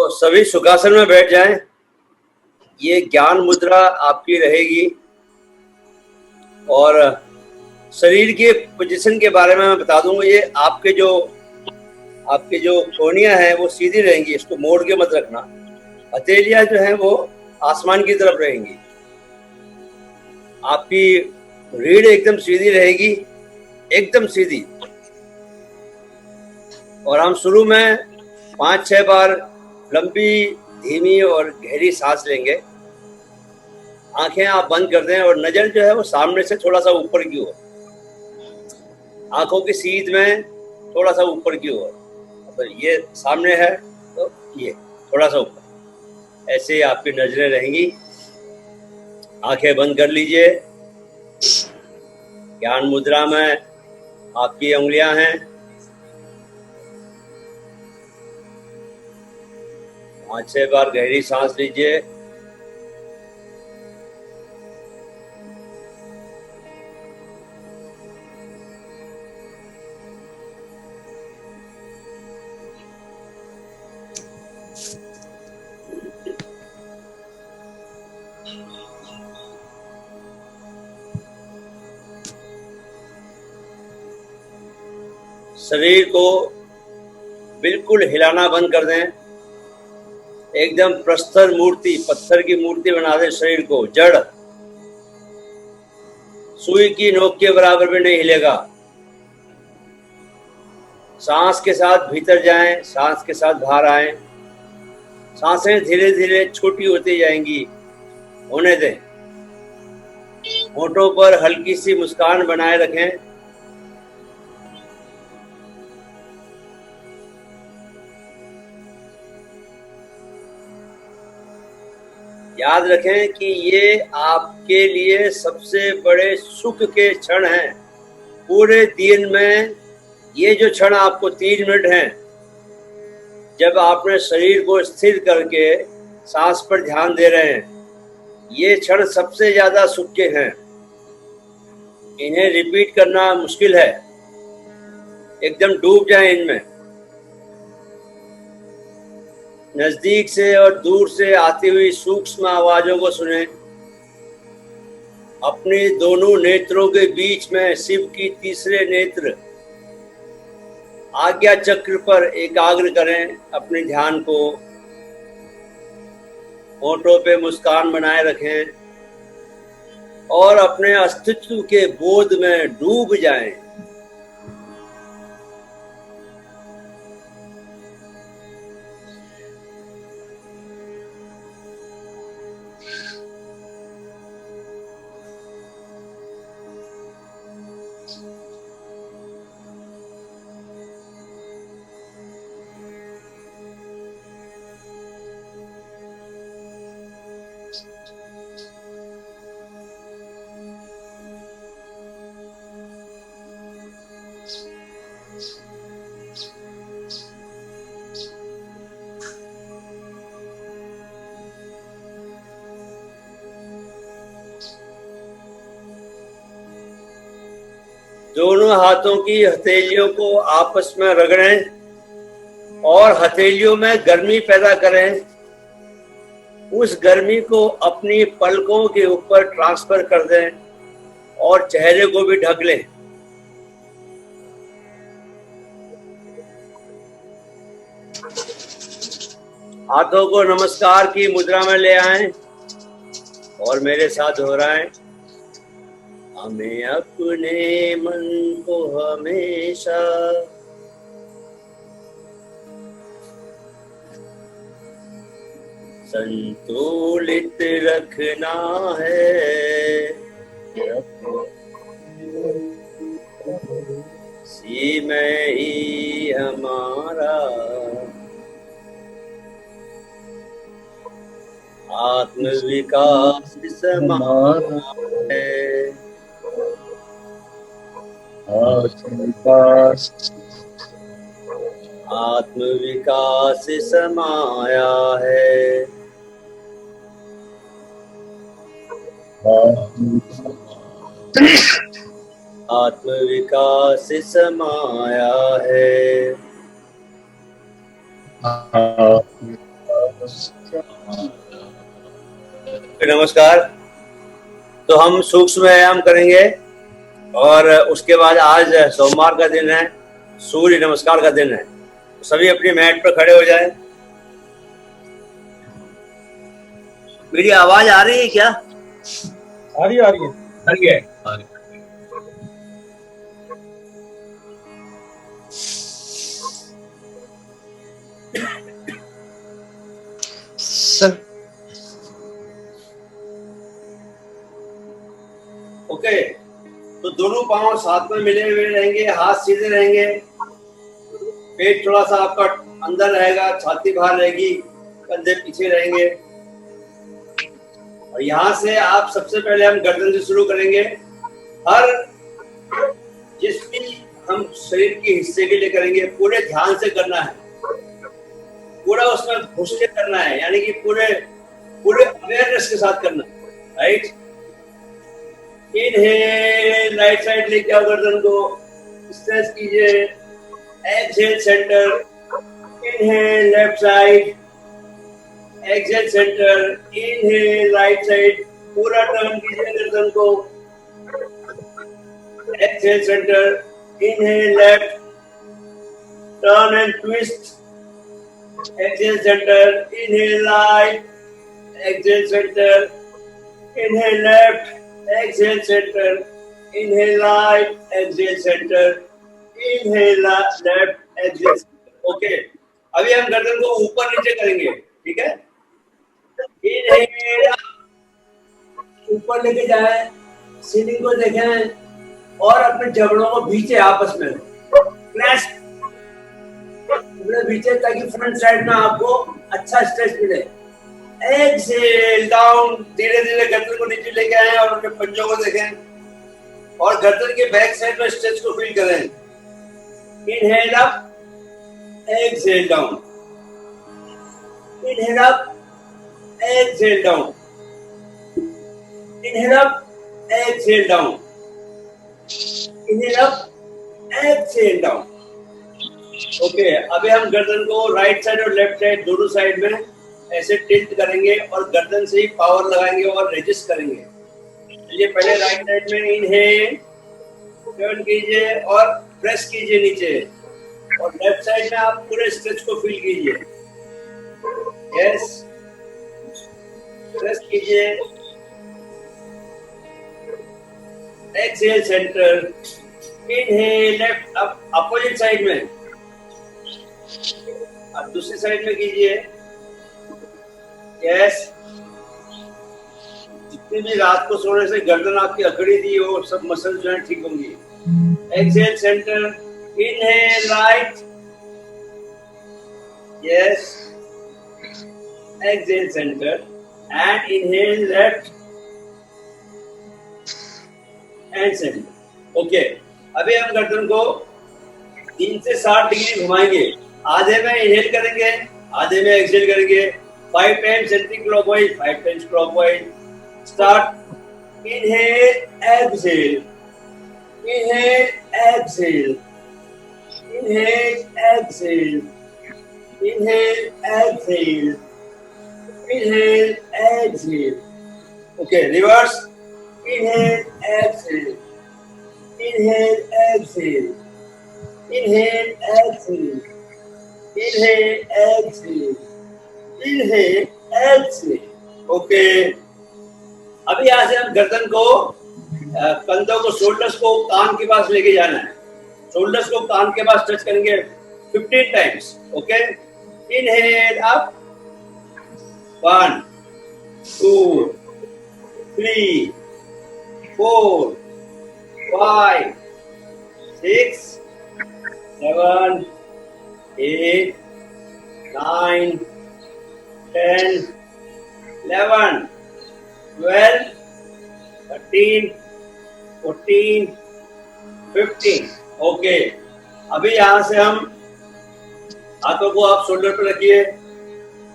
तो सभी सुखासन में बैठ जाएं। ये ज्ञान मुद्रा आपकी रहेगी और शरीर के पोजीशन के बारे में मैं बता दूंगा। ये आपके जो कोहनियां हैं वो सीधी रहेंगी, इसको मोड़ के मत रखना। हथेलियां जो हैं वो आसमान की तरफ रहेंगी। आपकी रीढ़ एकदम सीधी रहेगी, एकदम सीधी। और हम शुरू में 5-6 बार लंबी, धीमी और गहरी सांस लेंगे। आंखें आप बंद कर दें और नजर जो है वो सामने से थोड़ा सा ऊपर की ओर, आंखों की सीध में थोड़ा सा ऊपर की ओर। तो ये सामने है तो ये थोड़ा सा ऊपर, ऐसे ही आपकी नजरें रहेंगी। आंखें बंद कर लीजिए। ज्ञान मुद्रा में आपकी उंगलियां हैं। 5-6 बार गहरी सांस लीजिए। शरीर को बिल्कुल हिलाना बंद कर दें। एकदम प्रस्तर मूर्ति, पत्थर की मूर्ति बना दें शरीर को, जड़। सुई की नोक के बराबर भी नहीं हिलेगा। सांस के साथ भीतर जाएं, सांस के साथ बाहर आएं। सांसें धीरे धीरे छोटी होती जाएंगी, होने दें। होठों पर हल्की सी मुस्कान बनाए रखें। याद रखें कि ये आपके लिए सबसे बड़े सुख के क्षण हैं। पूरे दिन में ये जो क्षण आपको 3 मिनट हैं, जब आपने शरीर को स्थिर करके सांस पर ध्यान दे रहे हैं, ये क्षण सबसे ज्यादा सुख के हैं। इन्हें रिपीट करना मुश्किल है। एकदम डूब जाएं इनमें। नजदीक से और दूर से आती हुई सूक्ष्म आवाजों को सुनें। अपने दोनों नेत्रों के बीच में शिव की तीसरे नेत्र आज्ञा चक्र पर एकाग्र करें अपने ध्यान को। होठों पे मुस्कान बनाए रखें और अपने अस्तित्व के बोध में डूब जाएं। दोनों हाथों की हथेलियों को आपस में रगड़ें और हथेलियों में गर्मी पैदा करें। उस गर्मी को अपनी पलकों के ऊपर ट्रांसफर कर दें और चेहरे को भी ढक लें। हाथों को नमस्कार की मुद्रा में ले आएं और मेरे साथ दोहराएं। हमें अपने मन को हमेशा संतुलित रखना है। इसी में ही हमारा आत्मविकास समाना है। आत्मविकास समाया है। आत्मविकास समाया है। नमस्कार। तो हम सूक्ष्म व्यायाम करेंगे और उसके बाद आज सोमवार का दिन है, सूर्य नमस्कार का दिन है। तो सभी अपनी मैट पर खड़े हो जाएं। मेरी आवाज आ रही है क्या? आ रही है। सर ओके, तो दोनों पांव साथ में मिले हुए रहेंगे, हाथ सीधे रहेंगे, पेट थोड़ा सा आपका अंदर रहेगा, छाती बाहर रहेगी, कंधे पीछे रहेंगे। और यहाँ से आप सबसे पहले हम गर्दन से शुरू करेंगे। हर जिस भी हम शरीर के हिस्से के लिए करेंगे पूरे ध्यान से करना है, पूरा उसमें घुस के करना है, यानी कि पूरे अवेयरनेस के साथ करना है। राइट, इनहेल, राइट साइड लेके आओ, गर्दन को स्ट्रेच कीजिए। Exhale centre, inhale left side, exhale centre, inhale right side, पूरा टर्न कीजिए गर्दन को। Exhale centre, inhale left, turn and twist. Exhale centre, inhale right, exhale centre, inhale left, exhale center, inhale right, exhale center, inhale left, exhale center. Okay, अभी हम गर्दन को ऊपर नीचे करेंगे, ठीक है? इनहेल ऊपर लेके जाएं, सीलिंग को देखें और अपने जबड़ों को भींचे आपस में, क्रैश भींचे, ताकि फ्रंट साइड में आपको अच्छा स्ट्रेच मिले। एक्सहेल डाउन, धीरे धीरे गर्दन को नीचे लेके आए और अपने पंजों को देखें और गर्दन के बैक साइड में स्ट्रेच को फील करें। Inhale up, exhale down, inhale up, exhale down, inhale up, exhale down, inhale up, exhale down. Okay, अभी हम गर्दन को राइट साइड और लेफ्ट साइड दोनों साइड में ऐसे टिल्ट करेंगे और गर्दन से ही पावर लगाएंगे और रेजिस्ट करेंगे। चलिए, पहले राइट साइड में इनहेल, टर्न कीजिए और प्रेस कीजिए नीचे, और लेफ्ट साइड में आप पूरे स्ट्रेच को फील कीजिए। यस, प्रेस कीजिए। एक्सहेल सेंटर, इनहेल लेफ्ट, अब अपोजिट साइड में, अब दूसरी साइड में कीजिए। यस, जितनी भी रात को सोने से गर्दन आपकी अकड़ी थी वो सब मसल जो है ठीक होंगी। Exhale centre, inhale right, yes, exhale centre and inhale left and centre. Okay, अभी हम गर्दन को 3 से 60 डिग्री घुमाएंगे। आधे में इनहेल करेंगे, आधे में एक्सहेल करेंगे। 5 times anti-clockwise, 5 times clockwise. Start. Inhale, exhale. Inhale, exhale. Inhale, exhale. Inhale, exhale. Inhale, exhale. Okay, reverse. Inhale, exhale. Inhale, exhale. Inhale, exhale. Inhale, exhale. Inhale, exhale. Okay, अभी यहाँ से हम गर्दन को, कंधों को, शोल्डर्स को कान के पास लेके जाना है। शोल्डर्स को कान के पास टच करेंगे 15 times. Okay, inhale up, 1 2 3 4 5 6 7 8 9 10 11 12 13 14 15। Okay, अभी यहाँ से हम हाथों को आप शोल्डर पर रखिए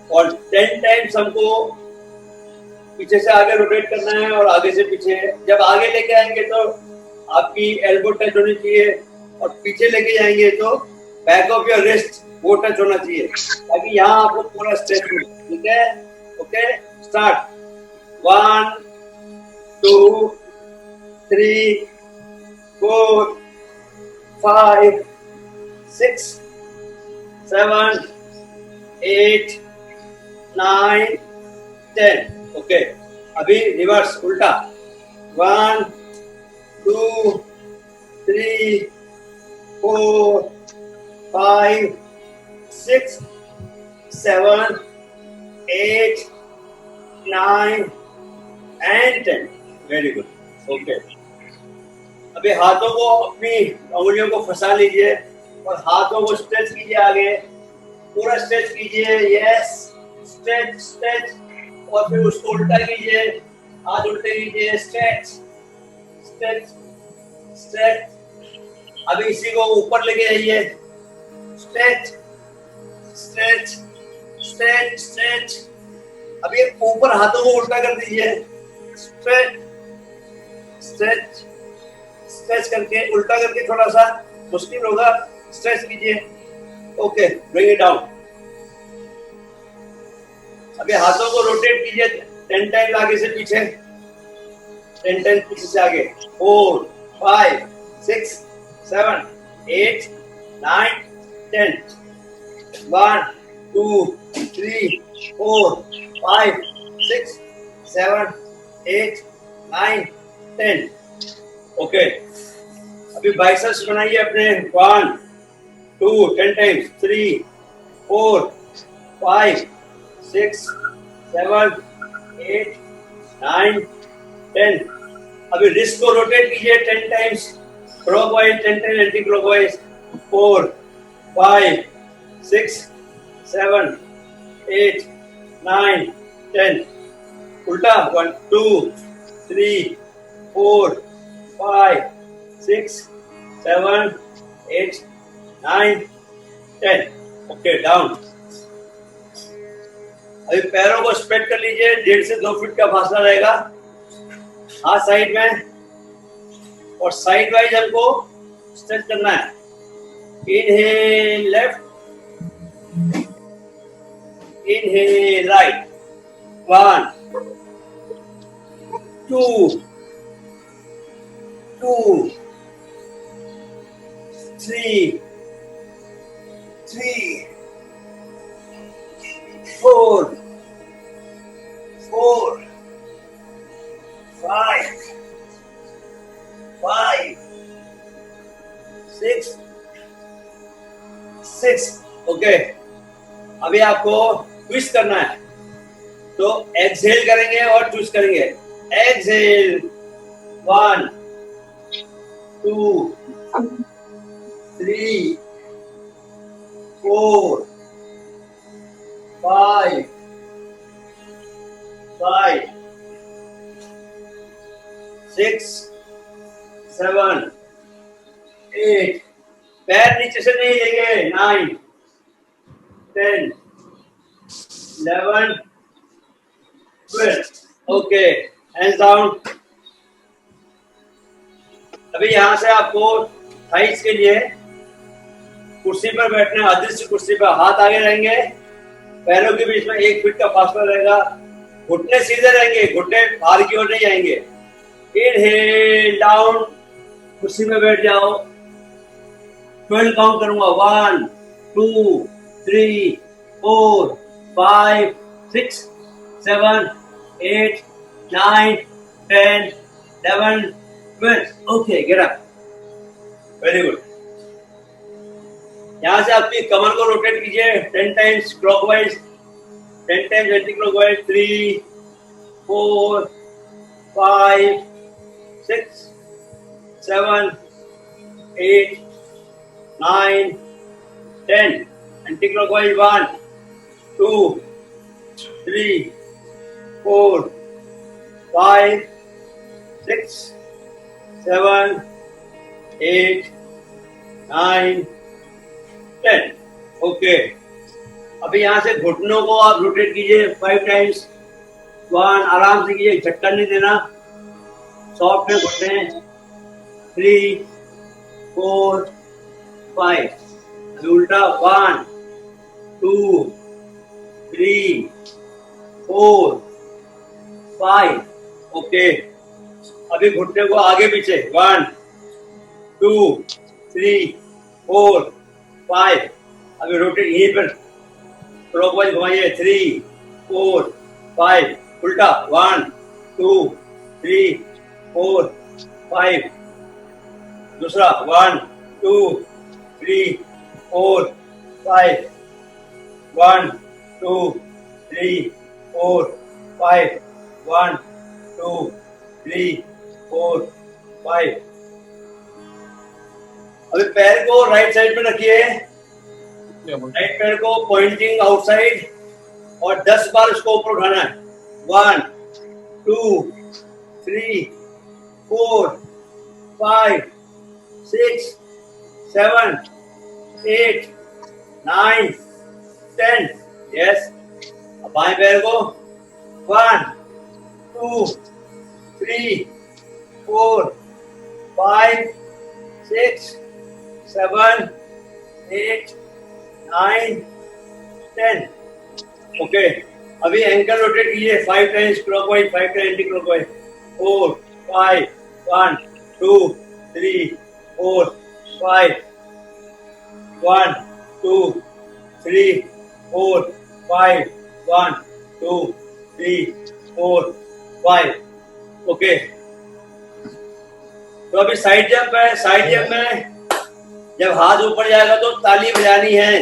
और 10 टाइम्स हमको पीछे से आगे रोटेट करना है और आगे से पीछे। जब आगे लेके आएंगे तो आपकी एल्बो टच होनी चाहिए और पीछे लेके जाएंगे तो बैक ऑफ योर रिस्ट वो टच होना चाहिए ताकि यहाँ आपको पूरा स्ट्रेच मिले। ठीक है, ओके, स्टार्ट। 1 2 3 4 5 6 7 8 9 10। ओके, अभी रिवर्स उल्टा। 1 2 3 4 5 6 7 8 9 and 10। Very good, okay. अभी हाथों को अपनी उंगलियों को फंसा लीजिए और हाथों को स्ट्रेच कीजिए, आगे पूरा स्ट्रेच कीजिए। यस, स्ट्रेच स्ट्रेच, और फिर उसको उल्टा कीजिए, हाथ उल्टे कीजिए, स्ट्रेच स्ट्रेच स्ट्रेच। अभी इसी को ऊपर लेके जाइए, स्ट्रेच स्ट्रेच स्ट्रेच स्ट्रेच। अभी ऊपर हाथों को उल्टा कर दीजिए, स्ट्रेच स्ट्रेच स्ट्रेच करके, उल्टा करके थोड़ा सा मुश्किल होगा, स्ट्रेच कीजिए। Okay, bring it down. अभी हाथों को रोटेट कीजिए 10 टाइम, आगे से पीछे, 10 टाइम पीछे से आगे। 4 5 6 7 8 9 10। 1 2 3 4 5 6 7 8 9 10। ओके, अभी बाइसेप्स बनाइए अपने। 1 2 10 टाइम्स, 3 4 5 6 7 8 9 10। अभी रिस्ट को रोटेट कीजिए 10 times, clockwise 10 times anti clockwise. 4 5 6 7 8 9 10। उल्टा। 1 2 3 4 5 6 7 8 9 10। Okay, down. अभी पैरों को स्प्रेड कर लीजिए, 1.5 से 2 फीट का फासला रहेगा, हाथ साइड में, और साइड वाइज हमको स्ट्रेच करना है। Inhale left, inhale right. 1 2 2 3 3 4 4 5 5 6 6। Okay, अभी आपको ट्विस्ट करना है, तो एक्सहेल करेंगे और ट्विस्ट करेंगे। एक्सहेल 1 2 3 4 5 5 6 7 8। पैर नीचे से नहीं लेंगे। 9 10 11 12। Okay, hands down. अभी यहां से आपको थाइस के लिए कुर्सी पर बैठना है, अदृश्य कुर्सी पर। हाथ आगे रहेंगे, पैरों के बीच में 1 फीट का फासला रहेगा, घुटने सीधे रहेंगे, घुटने बाहर की ओर नहीं जाएंगे। इनहेल डाउन, कुर्सी में बैठ जाओ। 12 काउंट करूंगा। 1 2 3 4 5 6 7 8 9 10 11 12। Okay, get up. Very good. यहां से आपकी कमर को रोटेट कीजिए 10 times clockwise, 10 times anti clockwise. 3 4 5 6 7 8 9 10। Anti clockwise. 1 2 3 4 5 6 7 8 9 10। Okay, अभी यहां से घुटनों को आप रोटेट कीजिए 5 टाइम्स। 1, आराम से कीजिए, झटका नहीं देना, सॉफ्ट में घुटने। 3 4 5। अभी उल्टा। 1 2, 3, 4, 5. ओके, अभी घुटने को आगे पीछे 1, 2, 3, 4, 5. अभी रोटेट यहीं पर क्लॉकवाइज घुमाइए 3, 4, 5. उल्टा 1, 2, 3, 4, 5. दूसरा 1, 2, 3, 4, 5. 1, 2, 3, 4, 5. 1, 2, 3, 4, 5. अभी पैर को राइट साइड में रखिए, राइट पैर को पॉइंटिंग आउटसाइड, और 10 बार उसको ऊपर उठाना है. 1, 2, 3, 4, 5, 6, 7, 8, 9, 10. यस. अब बाएं पैर को 1, 2, 3, 4, 5, 6, 7, 8, 9, 10. ओके, अभी एंकल रोटेट कीजिए 5 times clockwise, 5 times anti clockwise. 4, 5, 1, 2, 3, 4, 5. 1, 2, 3, 4, 5. 1, 2, 3, 4, 5. Okay, तो अभी साइड जंप है. साइड जंप में जब हाथ ऊपर जाएगा तो ताली बजानी है,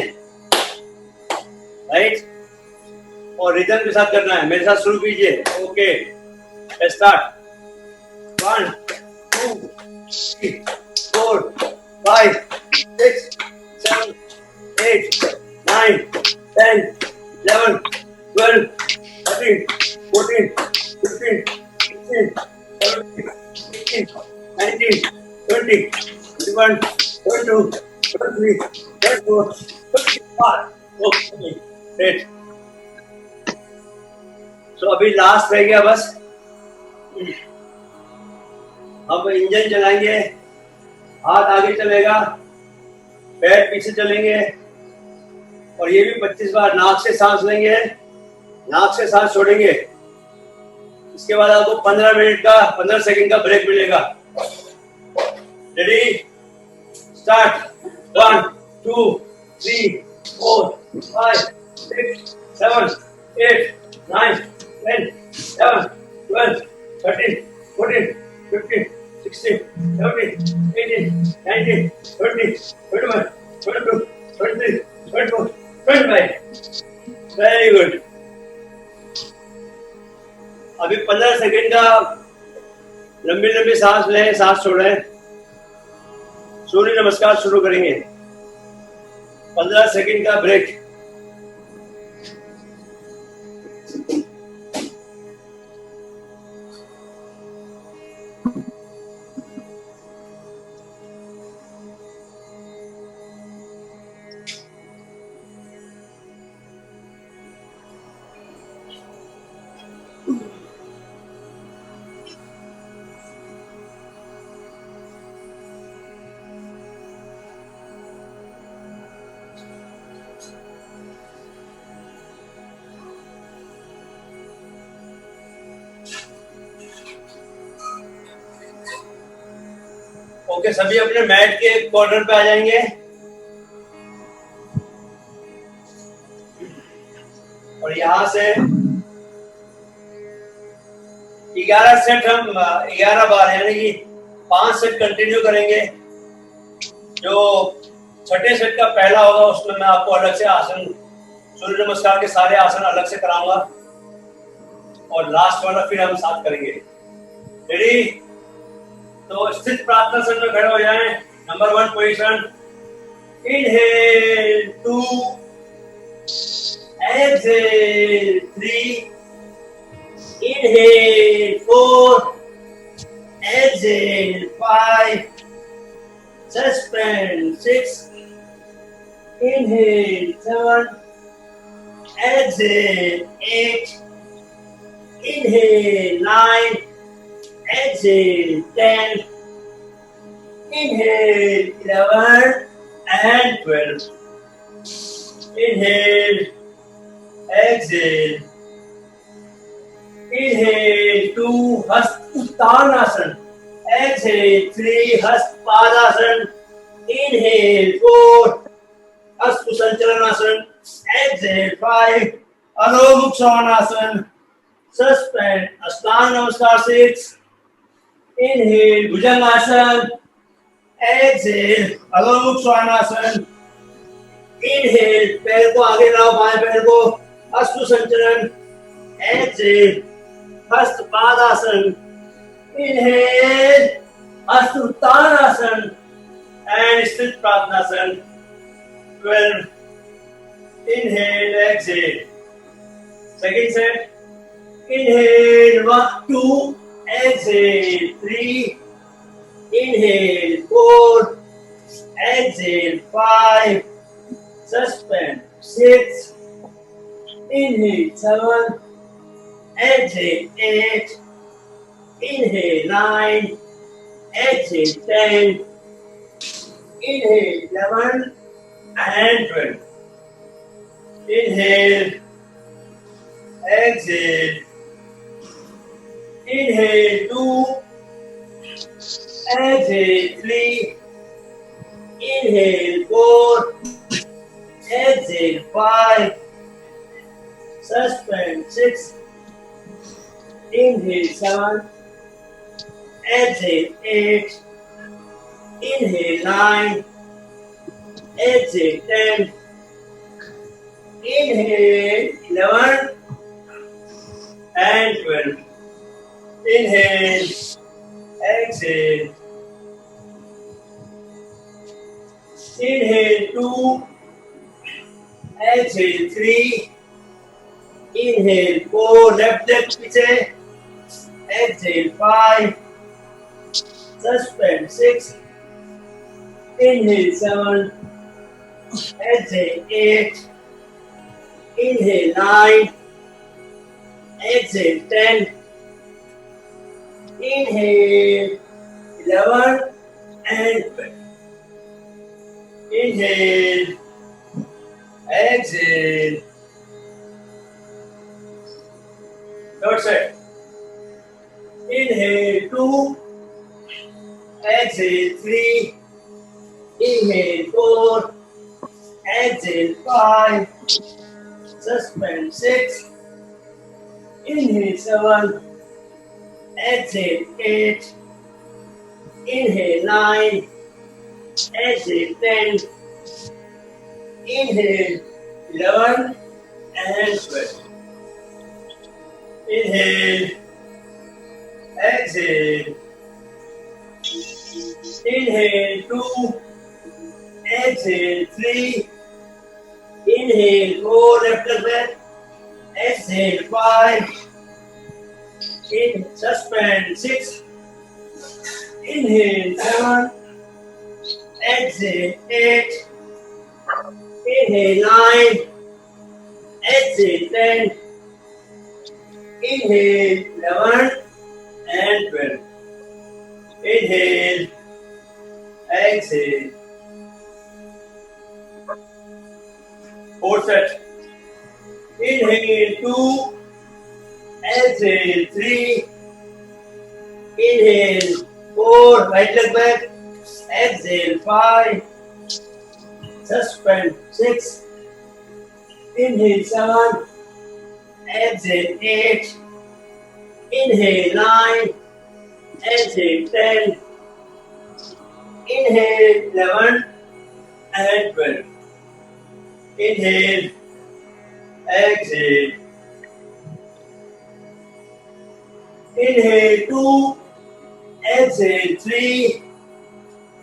राइट, और रिदम के साथ करना है. मेरे साथ शुरू कीजिए. Okay, start. 1, 2, 3, 4, 5, 6, 7, 8, 9, 10, 11, 12, 13, 14, 15, 16, 17, 18, 19, 20, 21, 22, 23, 24, 25. Okay, great. So अभी लास्ट रह गया बस. अब इंजन चलाएंगे. हाथ आगे चलेगा, पैर पीछे चलेंगे, और ये भी 25 बार. नाक से सांस लेंगे, नाक से सांस छोड़ेंगे. इसके बाद आपको 15 सेकंड का ब्रेक मिलेगा. Ready, start. 1, 2, 3, 4, 5, 6, 7, 8, 9, 10, 11, 12, 13, 14, 15, 16, 17, 18, 19, 20, 21, 22, 23, 24, 25. Very good. अभी 15 सेकंड का लंबी लंबी सांस लें, सांस छोड़ें. सूर्य नमस्कार शुरू करेंगे. 15 सेकंड का ब्रेक. ओके, सभी अपने मैट के कॉर्नर पे आ जाएंगे, और यहाँ से 11 सेट हम 11 बार यानी कि 5 सेट कंटिन्यू करेंगे. जो छठे सेट का पहला होगा उसमें मैं आपको अलग से आसन, सूर्य नमस्कार के सारे आसन अलग से कराऊंगा, और लास्ट वाला फिर हम साथ करेंगे. रेडी? तो स्थित प्रार्थनासन में खड़े हो जाएं. Number 1 position. Inhale 2, exhale 3, inhale 4, exhale 5, suspend 6, inhale 7, exhale 8, inhale 9, exhale 10, inhale 11 and 12. Inhale, exhale. Inhale 2 Hastuttanasana. Exhale 3 Hastpadasana. Inhale 4 Hastu Sanchalanasana. Exhale 5 Adho Mukha. Suspend Ashtanga Namaskar 6. Inhale Bhujangasana. Exhale Adho Mukha. Inhale पैर को आगे लाओ, बाएं पैर को अस्तु संचलन. Exhale Hastpadasana. Inhale Hastuttanasana and Sthit Pradhanasana. 12. Inhale, exhale. Second set. Inhale 1, 2. Exhale 3. Inhale 4. Exhale 5. Suspend 6. Inhale 7. Exhale 8. Inhale 9. Exhale 10. Inhale 11 and 12. Inhale, exhale. Inhale 2. Exhale 3. Inhale 4. Exhale 5. Suspend 6. Inhale 7. Exhale 8. Inhale 9. Exhale 10. Inhale 11 and 12. Inhale, exhale. Inhale 2. Exhale 3. Inhale 4. Left leg पीछे. Exhale 5. Suspend 6. Inhale 7. Exhale 8. Inhale 9. Exhale 10. Inhale 11 and 12. Inhale, exhale. Third set. Inhale 2. Exhale 3. Inhale 4. Exhale 5. Suspend 6. Inhale 7. Exhale 8. Inhale 9. Exhale 10. Inhale 11 and 12. Inhale, exhale. Inhale 2. Exhale 3. Inhale 4. Left leg back. Exhale 5. Suspend 6. Inhale 7. Exhale 8. Inhale 9. Exhale 10. Inhale 11 and 12. Inhale, exhale. Fourth set. Inhale 2. Exhale 3. Inhale 4. Right leg back. Exhale 5. Suspend 6. Inhale 7. Exhale 8. Inhale 9. Exhale 10. Inhale 11 and 12. Inhale, exhale. Inhale 2. Exhale 3.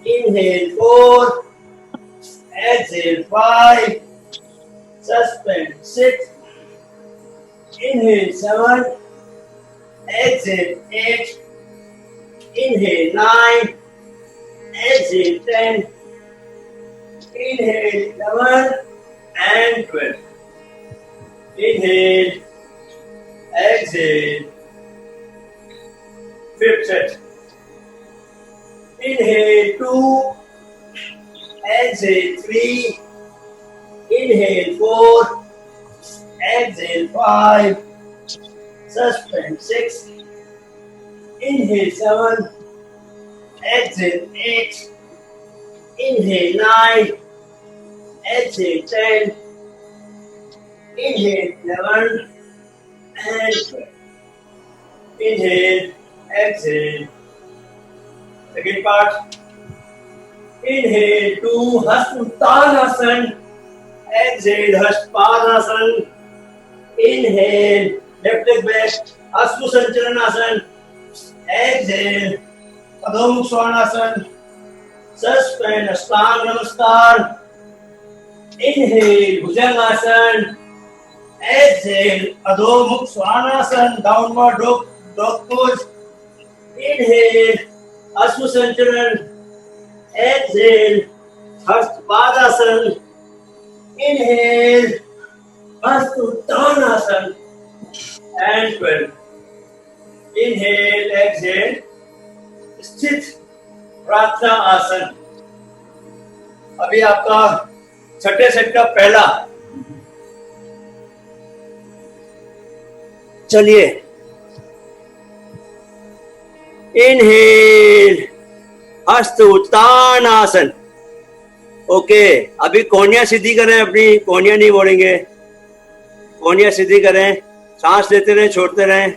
Inhale 4. Exhale 5. Suspend 6. Inhale 7. Exhale 8. Inhale 9. Exhale 10. Inhale 11 and 12. Inhale, exhale. Fifth set. Inhale 2. Exhale 3. Inhale 4, exhale 5, suspend 6, inhale 7, exhale 8, inhale 9, exhale 10, inhale 11, and 12. Inhale, exhale. Second part. Inhale to Hasuttanasana. Exhale, Hastpadasana. Inhale, left leg back, Asmu Sanchalanasana. Exhale, Adho Mukh Svanasana. Suspend, Ashtanga Namaskar. Inhale, Bhujangasana. Exhale, Adho Mukh Svanasana, downward dog pose. Inhale, Asmu Sanchalan. Exhale, Hastpadasana. Inhale, Hasuttanasana. And 12. Inhale, exhale, स्थित प्रार्थना आसन. अभी आपका छठे set का पहला. चलिए. Inhale, हस्त उत्तान आसन. ओके, अभी कोहनिया सीधी करें, अपनी कोहनिया नहीं मोड़ेंगे. कोहनिया सीधी करें, सांस लेते रहें, छोड़ते रहें.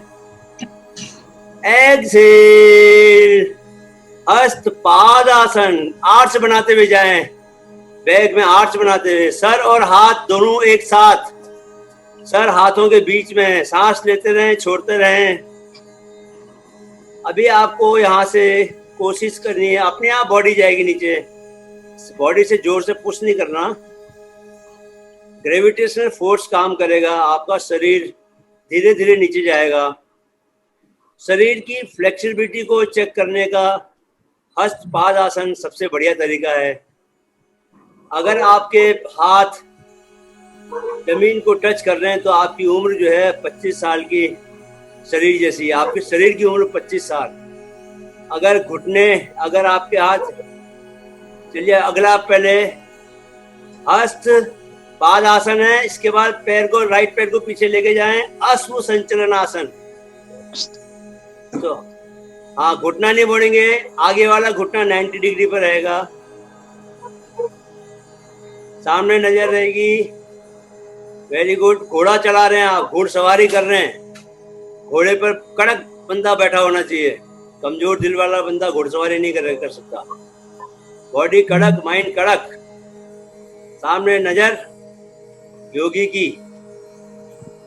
एक्सेल, हस्त पादासन, आर्च बनाते हुए जाएं. बैक में आर्च बनाते हुए, सर और हाथ दोनों एक साथ, सर हाथों के बीच में. सांस लेते रहें, छोड़ते रहें. अभी आपको यहाँ से कोशिश करनी है, अपने आप बॉडी जाएगी नीचे. बॉडी से जोर से पुश नहीं करना. ग्रेविटेशनल फोर्स काम करेगा, आपका शरीर धीरे धीरे नीचे जाएगा. शरीर की फ्लेक्सिबिलिटी को चेक करने का हस्त पादासन सबसे बढ़िया तरीका है. अगर आपके हाथ जमीन को टच कर रहे हैं तो आपकी उम्र जो है 25 साल की शरीर जैसी. आपके शरीर की उम्र 25 साल. अगर घुटने, अगर आपके हाथ, चलिए अगला पहले हस्त पादासन है. इसके बाद पैर को, राइट पैर को पीछे लेके जाएं, अश्व संचलन आसन. तो हाँ, घुटना नहीं मोड़ेंगे, आगे वाला घुटना 90 डिग्री पर रहेगा. सामने नजर रहेगी. Very good. घोड़ा चला रहे हैं आप, घुड़सवारी कर रहे हैं. घोड़े पर कड़क बंदा बैठा होना चाहिए. कमजोर दिल वाला बंदा घुड़सवारी नहीं कर सकता. बॉडी कड़क, माइंड कड़क. सामने नजर योगी की.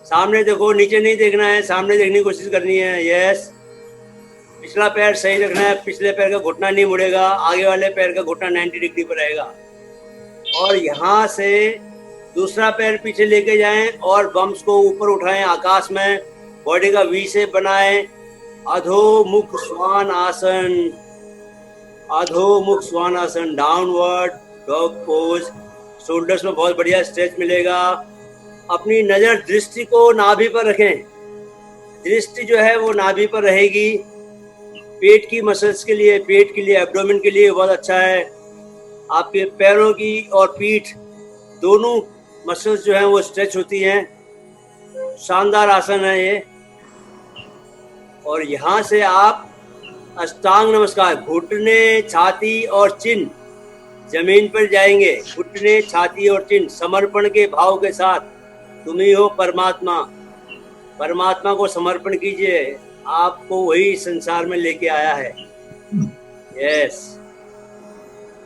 सामने देखो, नीचे नहीं देखना है, सामने देखने की कोशिश करनी है. यस. पिछला पैर सही रखना है, पिछले पैर का घुटना नहीं मुड़ेगा, आगे वाले पैर का घुटना 90 डिग्री पर रहेगा. और यहाँ से दूसरा पैर पीछे लेके जाएं और बम्स को ऊपर उठाएं आकाश में. बॉडी का वी शेप बनाएं. अधोमुख स्वान आसन, अधोमुख स्वान आसन, डाउनवर्ड डॉग पोज. शोल्डर्स में बहुत बढ़िया स्ट्रेच मिलेगा. अपनी नजर, दृष्टि को नाभि पर रखें. दृष्टि जो है वो नाभि पर रहेगी. पेट की मसल्स के लिए, पेट के लिए, एब्डोमेन के लिए बहुत अच्छा है. आपके पैरों की और पीठ दोनों मसल्स जो हैं वो स्ट्रेच होती हैं. शानदार आसन है ये. और यहाँ से आप अष्टांग नमस्कार, घुटने, छाती और चिन जमीन पर जाएंगे. घुटने, छाती और चिन समर्पण के भाव के साथ. तुम ही हो परमात्मा. परमात्मा को समर्पण कीजिए. आपको वही संसार में लेके आया है. यस.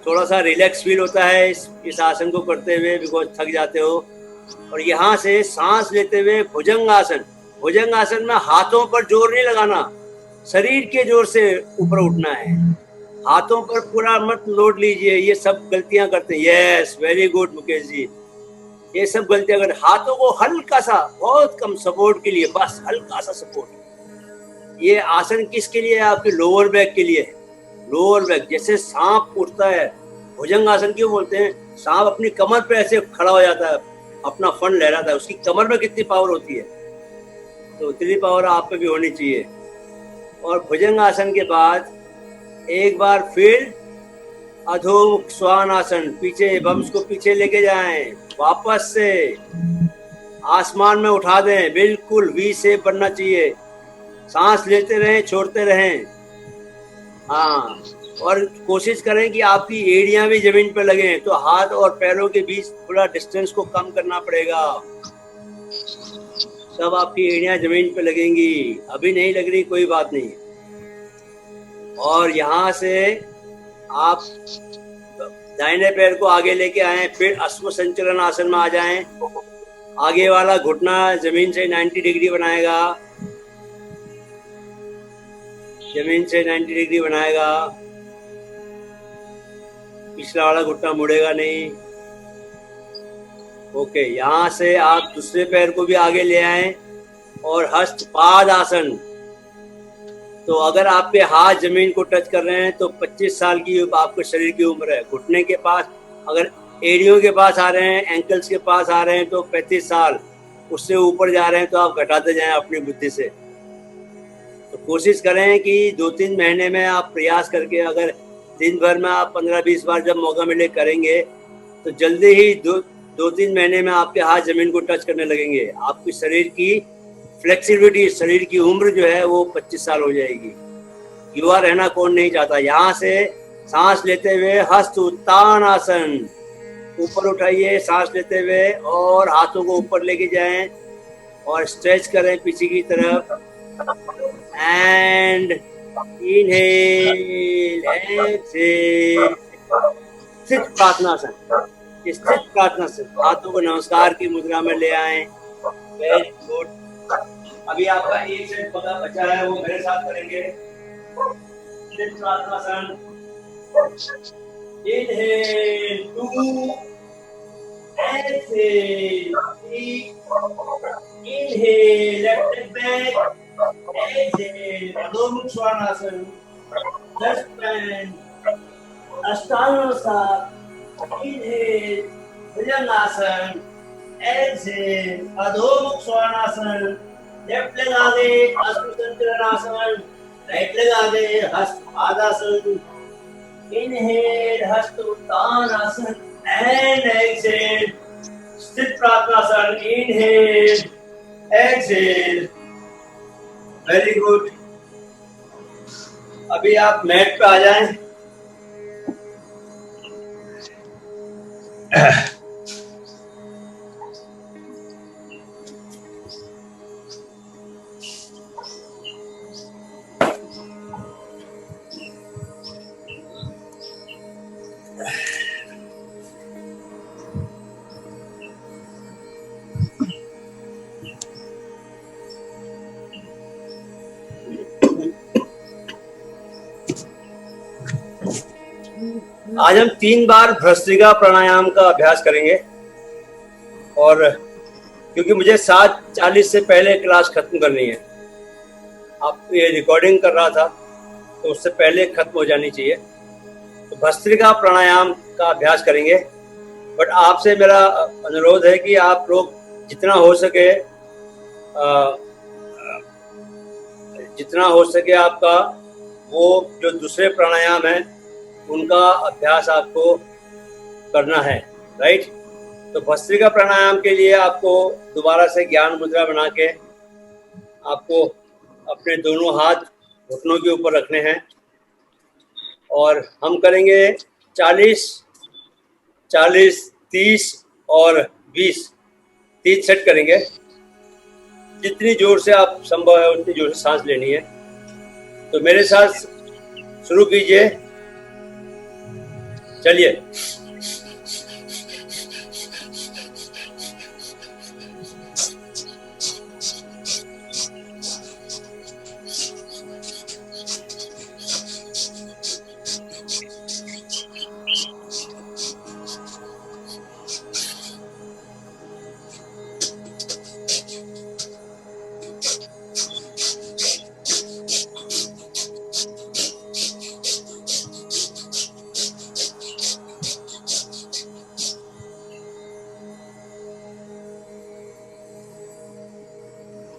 थोड़ा सा रिलैक्स फील होता है इस आसन को करते हुए, बिकॉज थक जाते हो. और यहाँ से सांस लेते हुए भुजंग आसन. भुजंग आसन में हाथों पर जोर नहीं लगाना, शरीर के जोर से ऊपर उठना है. हाथों पर पूरा मत लोड लीजिए. ये सब गलतियां करते हैं. Yes, very good Mukesh ji. ये सब गलतियां करते. हाथों को हल्का सा, बहुत कम सपोर्ट के लिए, बस हल्का सा सपोर्ट. ये आसन किसके लिए है? आपके लोअर बैक के लिए. लोअर बैक, जैसे सांप उठता है, भुजंग आसन क्यों बोलते हैं? सांप अपनी कमर पे ऐसे खड़ा हो जाता है, अपना फन लहराता है. उसकी कमर में कितनी पावर होती है, तो उतनी पावर आप पे भी होनी चाहिए. और भुजंग आसन के बाद एक बार फिर अधोमुख स्वान आसन. पीछे बम्स को पीछे लेके जाएं. वापस से आसमान में उठा दें, बिल्कुल वी शेप बनना चाहिए। सांस लेते रहें, छोड़ते रहें। हाँ, और कोशिश करें कि आपकी एड़ियां भी जमीन पे लगे, तो हाथ और पैरों के बीच थोड़ा डिस्टेंस को कम करना पड़ेगा। सब आपकी एड़ियां जमीन पे लगेंगी। अभी नहीं लग रही, कोई बात नहीं। और यहाँ से आप दाहिने पैर को आगे लेके आए, फिर अश्व संचलन आसन में आ जाएं। आगे वाला घुटना जमीन से 90 डिग्री बनाएगा, जमीन से 90 डिग्री बनाएगा। पिछला वाला घुटना मुड़ेगा नहीं। ओके, यहाँ से आप दूसरे पैर को भी आगे ले आए और हस्तपाद आसन। तो अगर आपके हाथ जमीन को टच कर रहे हैं तो 25 साल की आपके शरीर की उम्र है। घुटने के पास, अगर एड़ियों के पास आ रहे हैं, एंकल्स के पास आ रहे हैं तो 35 साल। उससे ऊपर जा रहे हैं तो आप घटाते जाएं अपनी बुद्धि से। तो कोशिश करें कि 2-3 महीने में आप प्रयास करके, अगर दिन भर में आप 15-20 बार जब मौका मिले करेंगे, तो जल्दी ही 2-3 महीने में आपके हाथ जमीन को टच करने लगेंगे। आपकी शरीर की फ्लेक्सिबिलिटी, शरीर की उम्र जो है वो 25 साल हो जाएगी। युवा रहना कौन नहीं चाहता। यहाँ से सांस लेते हुए हस्त उत्तान आसन, ऊपर उठाइए सांस लेते हुए और हाथों को ऊपर लेके जाएं और स्ट्रेच करें पीछे की तरफ। And inhale, exhale. स्थित प्रार्थनासन, स्थित प्रार्थनासन। हाथों को नमस्कार की मुद्रा में ले आए। Very good. अभी आपका एक सेट बचा है, वो मेरे साथ करेंगे। स्थित Prarthanasana. Inhale 2, exhale 3, inhale left leg back, exhale Adho Svanasana, dustpan, Ashtanga, inhale Bhujangasana, exhale Adho Svanasana, left leg आगे Ashtanga, right leg आगे हस्त पादासन, inhale हस्त उत्तानासन and exhale स्थित Prarthanasana. Inhale, exhale. Very good. अभी आप मैट पे आ जाएं। आज हम 3 बार भस्त्रिका प्राणायाम का अभ्यास करेंगे। और क्योंकि मुझे 7:40 से पहले क्लास खत्म करनी है, आप ये रिकॉर्डिंग कर रहा था तो उससे पहले खत्म हो जानी चाहिए। तो भस्त्रिका प्राणायाम का अभ्यास करेंगे। बट आपसे मेरा अनुरोध है कि आप लोग जितना हो सके आपका वो जो दूसरे प्राणायाम है उनका अभ्यास आपको करना है, राइट। तो भस्त्रिका प्राणायाम के लिए आपको दोबारा से ज्ञान मुद्रा बना के आपको अपने दोनों हाथ घुटनों के ऊपर रखने हैं और हम करेंगे 40, 40, 30 और 20, 3 सेट करेंगे। जितनी जोर से आप संभव है उतनी जोर से सांस लेनी है। तो मेरे साथ शुरू कीजिए। चलिए।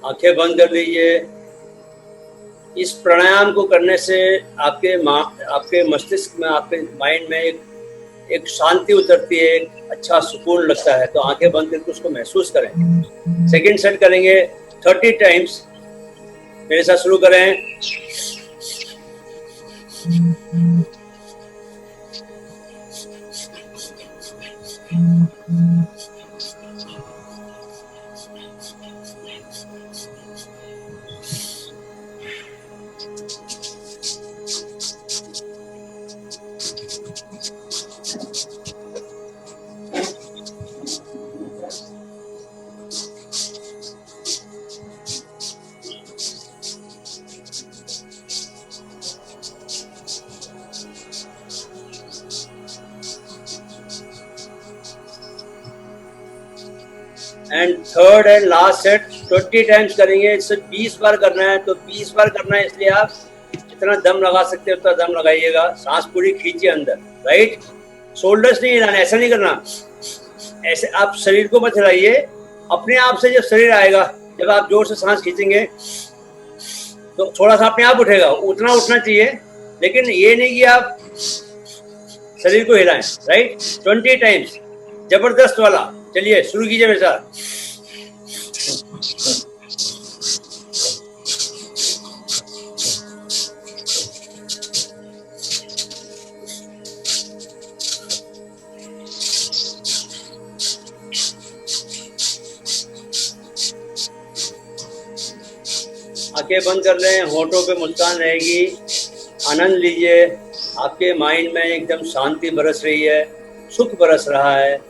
आंखें बंद कर लीजिए। इस प्राणायाम को करने से आपके मस्तिष्क में, आपके माइंड में एक एक शांति उतरती है, एक अच्छा सुकून लगता है। तो आंखें बंद करके उसको महसूस करें। सेकंड सेट करेंगे 30 टाइम्स। मेरे साथ शुरू करें। And third and last set 20 times करेंगे। इससे 20 बार करना है। तो 20 बार करना है, इसलिए आप जितना दम लगा सकते हो उतना दम लगाइएगा। सांस पूरी खींचिए अंदर, राइट। शोल्डर्स नहीं हिलाना, ऐसा नहीं करना। ऐसे आप शरीर को मत हिलाइए। अपने आप से जब शरीर आएगा, जब आप जोर से सांस खींचेंगे तो थोड़ा सा अपने आप उठेगा, उतना उठना चाहिए। लेकिन ये नहीं कि आप शरीर को हिलाएं, राइट। 20 टाइम्स जबरदस्त वाला। चलिए शुरू कीजिए मेरे साथ। आंखें बंद कर लें, होठों पे मुस्कान रहेगी। आनंद लीजिए। आपके माइंड में एकदम शांति बरस रही है, सुख बरस रहा है,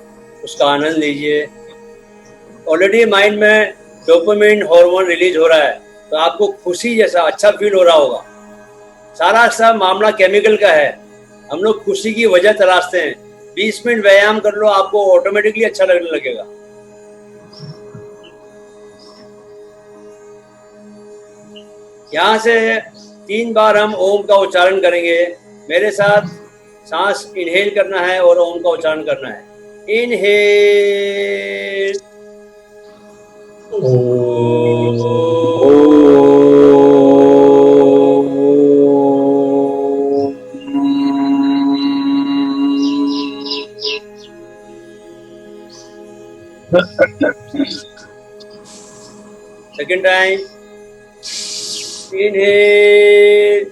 उसका आनंद लीजिए। ऑलरेडी माइंड में डोपामिन हार्मोन रिलीज हो रहा है, तो आपको खुशी जैसा अच्छा फील हो रहा होगा। सारा सब मामला केमिकल का है। हम लोग खुशी की वजह तलाशते हैं। 20 मिनट व्यायाम कर लो, आपको ऑटोमेटिकली अच्छा लगने लगेगा। यहाँ से 3 बार हम ओम का उच्चारण करेंगे। मेरे साथ सांस इनहेल करना है और ओम का उच्चारण करना है। Inhale, second time inhale,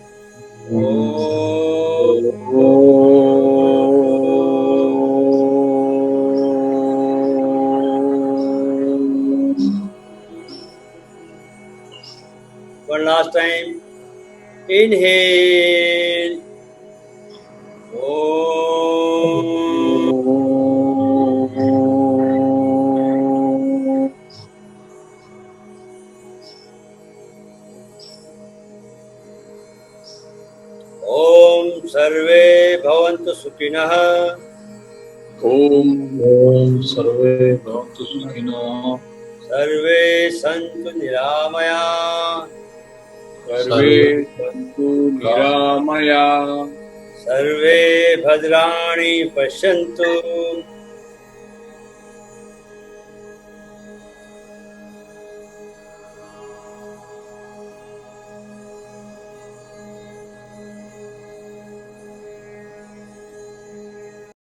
1 last time inhale, ओम सर्वे भवन्तु सुखिनः। ओम सर्वे भवन्तु सुखिनः। सर्वे सन्तु निरामया। सर्वे सन्तु निरामया। सर्वे भद्राणि पश्यन्तु।